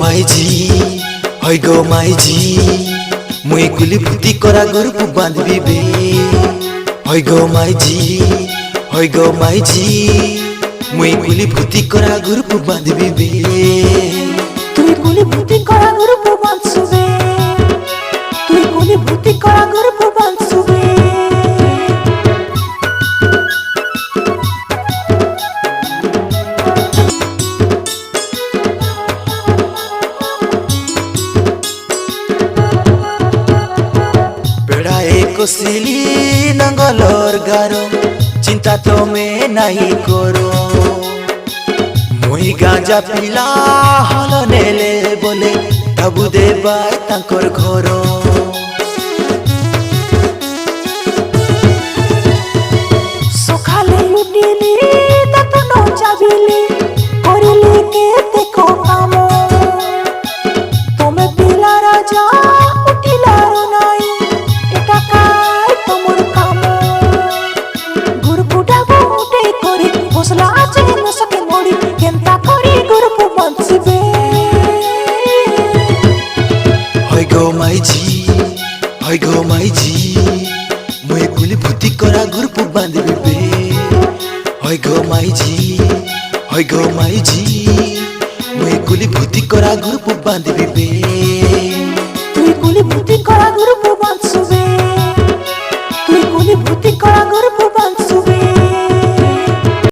মাইজি হয় গো মাইজি মুই কুলি ফুটি করা গরুপ বাঁধবি বে হয় গো মাইজি হয় গো মাইজি মুই কুলি ফুটি করা গরুপ বাঁধবি বে তুই কুলি ফুটি করা গরুপ বাঁধছুবে তুই কুলি ফুটি করা গরুপ বাঁধছুবে कोसिली नंगलर गारो चिंता तो में नहीं करो मुई गांजा पिला हल नेले बोले तबु देबा तांकर घरो सखाले लुटिली तत न जाबिली करिले के देखो काम तमे पिला राजा उठिला नाई एटा काय तमर काम गुरपुटा गुटे करी बसला आचे न सके मोड़ी केनता करी गुरपु बंसिबे হয় গো মাইজি হয় গো মাইজি মুই কুলি ফুটি করা গ্রুপ বাঁধবি বে হয় গো মাইজি হয় গো মাইজি মুই কুলি ফুটি করা গ্রুপ বাঁধবি বে